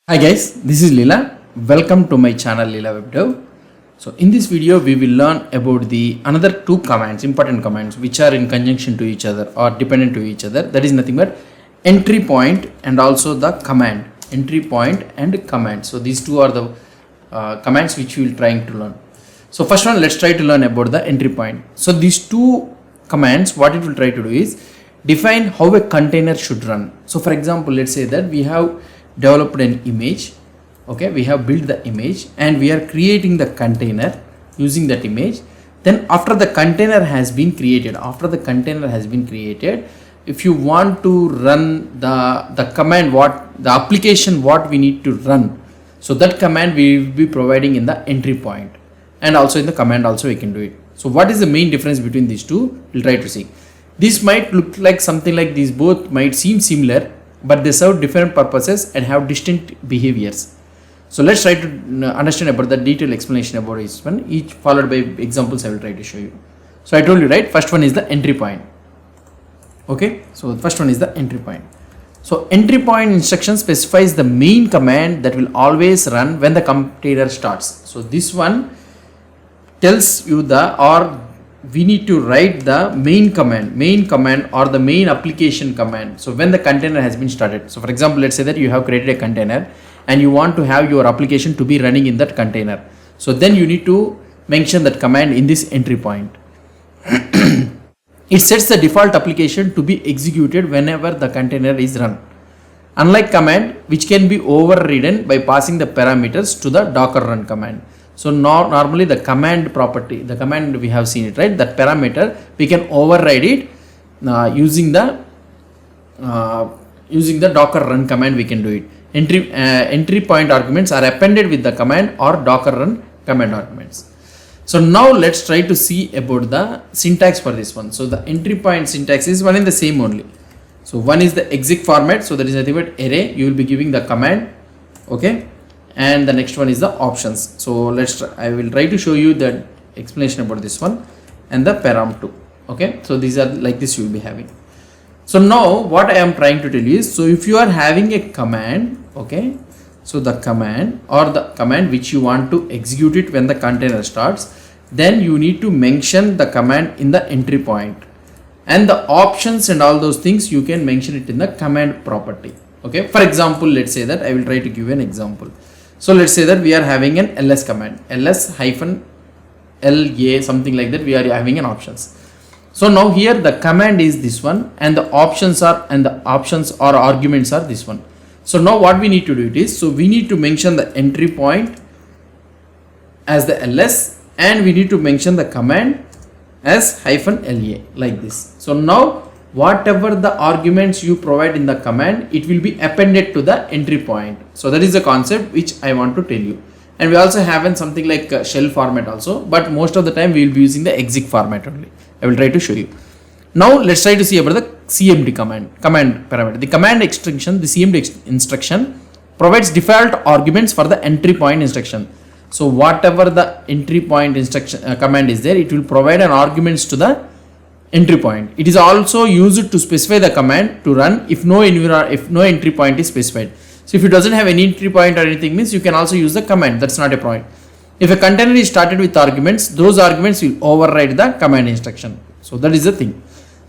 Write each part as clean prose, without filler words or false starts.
Hi guys, this is Leela. Welcome to my channel Leela WebDev. So in this video we will learn about the another two commands, important commands which are in conjunction to each other or dependent to each other. That is nothing but entry point and also the command. Entry point and command. So these two are the commands which we will trying to learn. So first one, let's try to learn about the entry point. So these two commands, what it will try to do is define how a container should run. So for example, let's say that we have developed an image. Okay, we have built the image and we are creating the container using that image. Then after the container has been created, if you want to run the command, what the application what we need to run, so that command we will be providing in the entry point, and also in the command also we can do it. So what is the main difference between these two? We'll try to see. This might look like something like these both might seem similar, but they serve different purposes and have distinct behaviors. So let's try to understand about the detailed explanation about each one, each followed by examples I will try to show you. So I told you, right, first one is the entry point. Okay, so the first one is the entry point. So entry point instruction specifies the main command that will always run when the container starts. So this one tells you we need to write the main command or the main application command. So when the container has been started. So for example, let's say that you have created a container and you want to have your application to be running in that container. So then you need to mention that command in this entry point. It sets the default application to be executed whenever the container is run. Unlike command, which can be overridden by passing the parameters to the docker run command. So normally the command property, the command we have seen it, right? That parameter we can override it using the docker run command. We can do it. Entry point arguments are appended with the command or docker run command arguments. So now let's try to see about the syntax for this one. So the entry point syntax is one and the same only. So one is the exec format. So that is nothing but array. You will be giving the command. Okay. And the next one is the options. So I will try to show you the explanation about this one and the param too. Okay, so these are like this you will be having. So now what I am trying to tell you is, so if you are having a command, okay, so the command or the command which you want to execute it when the container starts, then you need to mention the command in the entry point, and the options and all those things you can mention it in the command property. Okay, for example, let's say that I will try to give an example. So let's say that we are having an ls command, ls-la, something like that. We are having an options. So now here the command is this one, and the options or arguments are this one. So now what we need to do it is, so we need to mention the entry point as the ls, and we need to mention the command as -la, like this. So now whatever the arguments you provide in the command, it will be appended to the entry point. So that is the concept which I want to tell you. And we also have something like shell format also, but most of the time we will be using the exec format only. I will try to show you. Now let's try to see about the CMD command parameter. The command extension, the CMD instruction provides default arguments for the entry point instruction. So whatever the entry point instruction command is there, it will provide an arguments to the entry point. It is also used to specify the command to run if no entry point is specified. So if it doesn't have any entry point or anything, means you can also use the command. That's not a point. If a container is started with arguments, those arguments will override the command instruction. So that is the thing.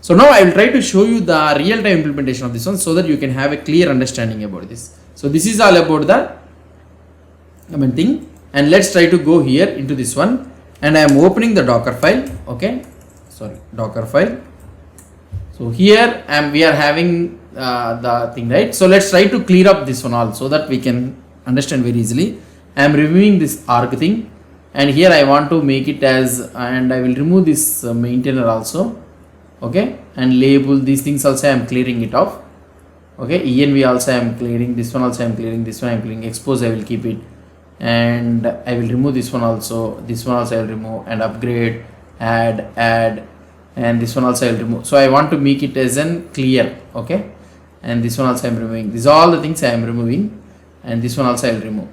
So now I will try to show you the real-time implementation of this one so that you can have a clear understanding about this. So this is all about the command thing, and let's try to go here into this one, and I am opening the Docker file. Okay. Docker file. So here we are having the thing, right? So let's try to clear up this one also so that we can understand very easily. I am removing this arg thing, and here I want to make it as, and I will remove this maintainer also. Okay, and label these things also I am clearing it off. Okay, env also I am clearing, this one also I am clearing, this one I am clearing, expose I will keep it, and I will remove this one also, I will remove, and upgrade, add, and this one also I will remove. So I want to make it as an clear. Okay, and this one also I am removing. These are all the things I am removing, and this one also I will remove.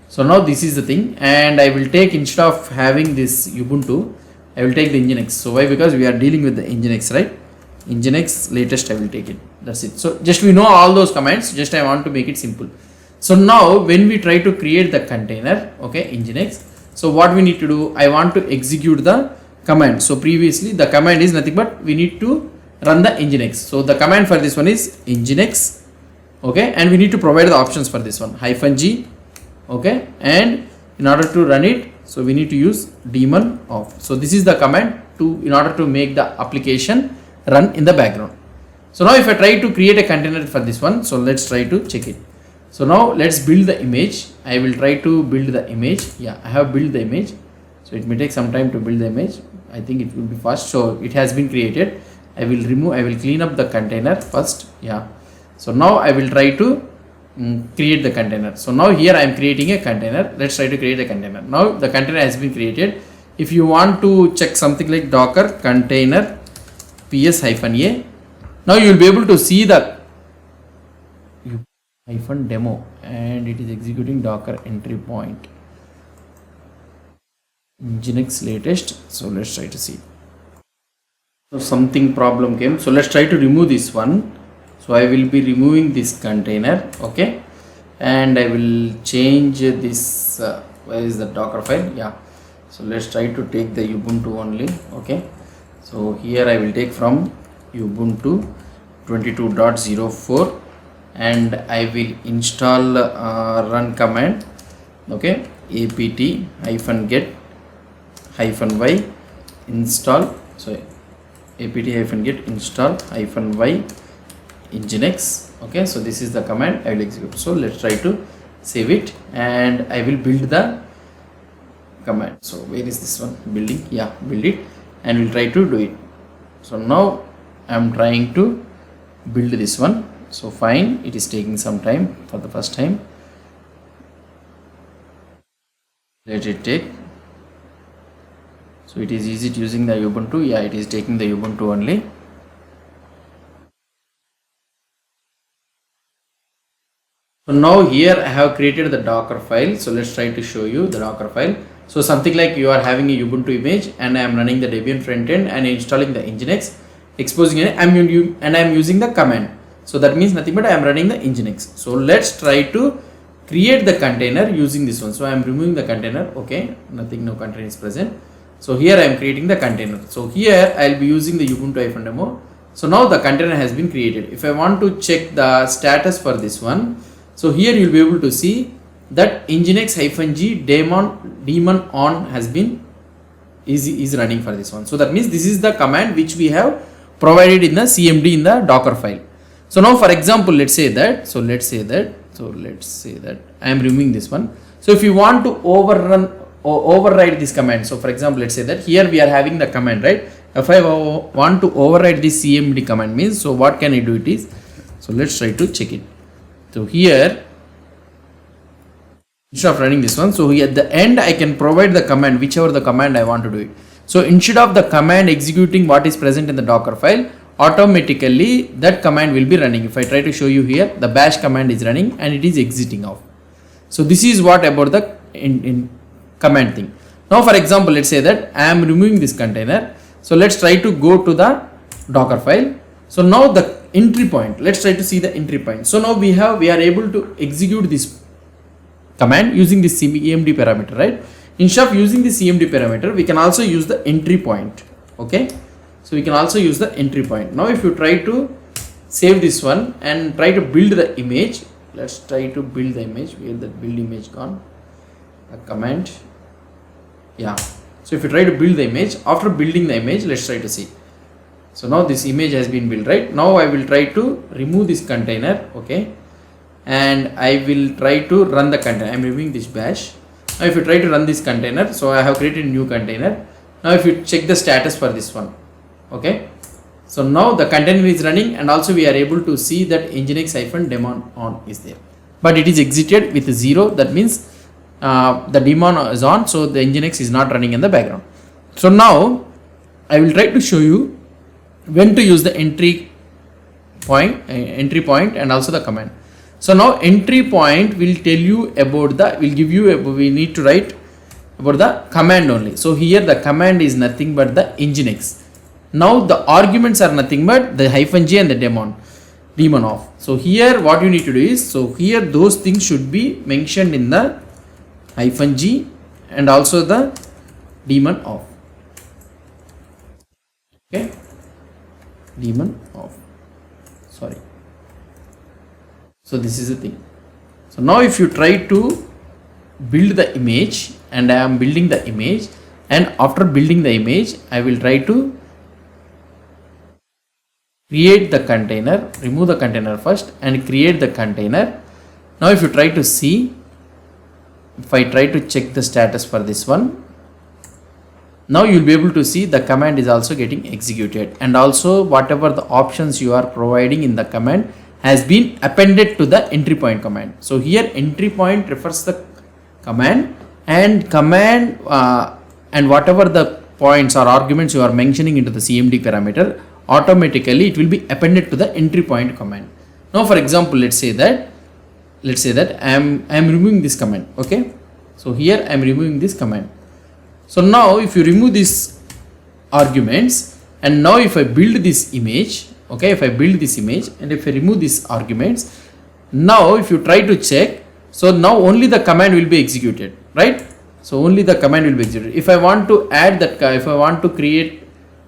So now this is the thing, and I will take, instead of having this Ubuntu, I will take the Nginx. So why? Because we are dealing with the Nginx, right? Nginx latest I will take it. That's it. So just we know all those commands, just I want to make it simple. So now when we try to create the container, okay, nginx, so what we need to do, I want to execute the command. So previously the command is nothing but we need to run the nginx. So the command for this one is nginx, okay, and we need to provide the options for this one, -g, okay, and in order to run it, so we need to use daemon off. So this is the command in order to make the application run in the background. So now if I try to create a container for this one, so let's try to check it. So now let's build the image. I will try to build the image. Yeah, I have built the image. So it may take some time to build the image. I think it will be fast. So it has been created. I will clean up the container first. Yeah. So now I will try to create the container. So now here I am creating a container. Let's try to create a container. Now the container has been created. If you want to check something like docker container ps-a, now you will be able to see the -demo and it is executing docker entry point nginx latest. So let's try to see. So something problem came. So let's try to remove this one. So I will be removing this container, okay, and I will change this. Where is the docker file? Yeah. So let's try to take the Ubuntu only, okay. So here I will take from Ubuntu 22.04 and I will install run command, okay, apt-get -y install. So apt-get install -y nginx, okay. So this is the command I will execute. So let's try to save it and I will build the command. So where is this one? Building, yeah, build it and we'll try to do it. So now I am trying to build this one. So fine, it is taking some time for the first time. Let it take. So it is easy to using the Ubuntu. Yeah, it is taking the Ubuntu only. So now here I have created the docker file. So let's try to show you the docker file. So something like you are having a Ubuntu image and I am running the Debian front end and installing the nginx, exposing it, and I am using the command. So that means nothing but I am running the nginx. So let's try to create the container using this one. So I am removing the container, okay, nothing, no container is present. So here I am creating the container. So here I will be using the Ubuntu-demo. So now the container has been created. If I want to check the status for this one, so here you will be able to see that nginx-g daemon on has been is running for this one. So that means this is the command which we have provided in the CMD in the docker file. So now for example, let's say that I am removing this one. So if you want to override this command, so for example, let's say that here we are having the command, right? If I want to override this CMD command means, so what can I do it is, so let's try to check it. So here, instead of running this one, so here at the end I can provide the command, whichever the command I want to do it. So instead of the command executing what is present in the docker file, automatically that command will be running. If I try to show you here, the bash command is running and it is exiting off. So this is what about the in command thing. Now for example, let's say that I am removing this container. So let's try to go to the docker file. So now the entry point, let's try to see the entry point. So now we are able to execute this command using the CMD parameter, right? Instead of using the CMD parameter, we can also use the entry point, okay? So we can also use the entry point. Now if you try to save this one and try to build the image, let's try to build the image. Where the build image gone? A command, yeah. So if you try to build the image, after building the image, let's try to see. So now this image has been built, right? Now I will try to remove this container, okay, and I will try to run the container. I am removing this bash. Now if you try to run this container, so I have created a new container. Now if you check the status for this one, okay, so now the container is running and also we are able to see that nginx-daemon on is there, but it is exited with 0. That means the daemon is on, so the nginx is not running in the background. So now I will try to show you when to use the entry point and also the command. So now entry point will tell you about the, we need to write about the command only. So here the command is nothing but the nginx. Now the arguments are nothing but the -g and the daemon. daemon off. So here what you need to do is, so here those things should be mentioned in the -g and also the daemon off. Okay, daemon off, sorry. So this is the thing. So now if you try to build the image, and I am building the image, and after building the image I will try to create the container, remove the container first and create the container. Now if you try to see, if I try to check the status for this one, now you will be able to see the command is also getting executed, and also whatever the options you are providing in the command has been appended to the entry point command. So here entry point refers the command, and and whatever the points or arguments you are mentioning into the CMD parameter, automatically it will be appended to the entry point command. Now for example, let's say that I am removing this command. Okay, so here I am removing this command. So now if you remove these arguments, and now if I build this image, okay, if I build this image and if I remove these arguments, now if you try to check, so now only the command will be executed, right? So only the command will be executed. If I want to add that, if I want to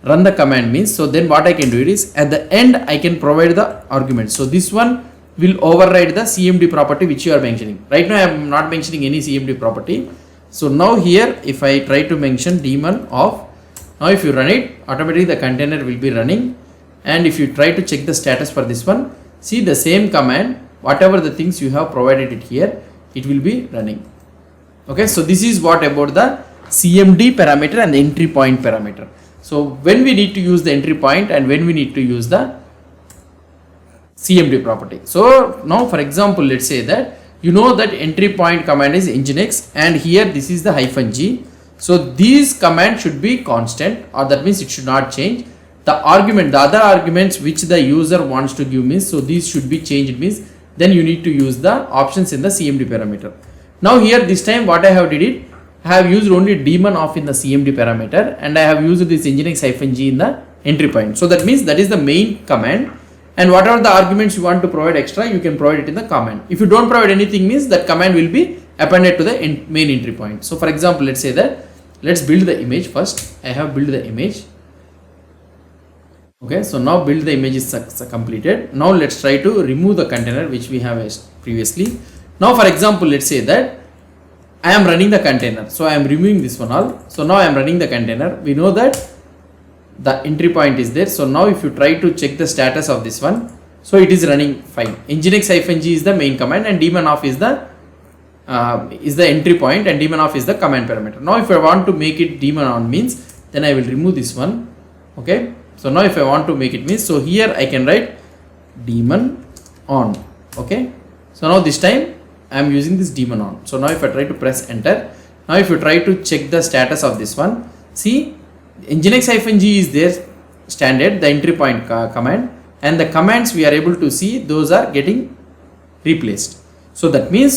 run the command means, so then what I can do is at the end I can provide the argument. So this one will override the CMD property which you are mentioning. Right now I am not mentioning any CMD property. So now here if I try to mention daemon off, now if you run it, automatically the container will be running. And if you try to check the status for this one, see the same command, whatever the things you have provided it here, it will be running. Okay, so this is what about the CMD parameter and the entry point parameter. So when we need to use the entry point and when we need to use the CMD property. So now for example, let's say that you know that entry point command is nginx, and here this is the -g. So these command should be constant, or that means it should not change. The other arguments which the user wants to give means, so these should be changed means, then you need to use the options in the CMD parameter. Now here this time what I have did it, I have used only daemon off in the CMD parameter, and I have used this nginx -g in the entry point. So that means that is the main command, and whatever the arguments you want to provide extra, you can provide it in the command. If you don't provide anything means that command will be appended to the main entry point. So for example, let's say that, let's build the image first. I have built the image. Okay, so now build the image is completed. Now let's try to remove the container which we have previously. Now for example, let's say that I am running the container. So I am removing this one all. So now I am running the container. We know that the entry point is there. So now if you try to check the status of this one, so it is running fine. nginx -g is the main command, and daemon off is the entry point, and daemon off is the command parameter. Now if I want to make it daemon on means, then I will remove this one. Okay, so now if I want to make it means, so here I can write daemon on. Okay, so now this time I am using this daemon on. So now if I try to press enter, now if you try to check the status of this one, see nginx -g is there standard, the entry point command, and the commands we are able to see, those are getting replaced. So that means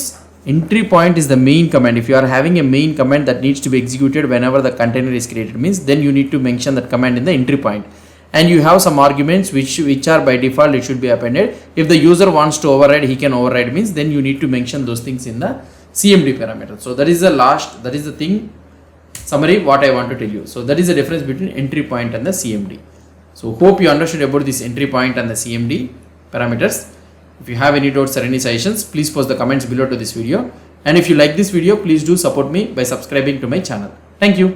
entry point is the main command. If you are having a main command that needs to be executed whenever the container is created means, then you need to mention that command in the entry point. And you have some arguments which are by default it should be appended. If the user wants to override, he can override means, then you need to mention those things in the CMD parameter. So that is the thing, summary what I want to tell you. So that is the difference between entry point and the CMD. So hope you understood about this entry point and the CMD parameters. If you have any doubts or any suggestions, please post the comments below to this video. And if you like this video, please do support me by subscribing to my channel. Thank you.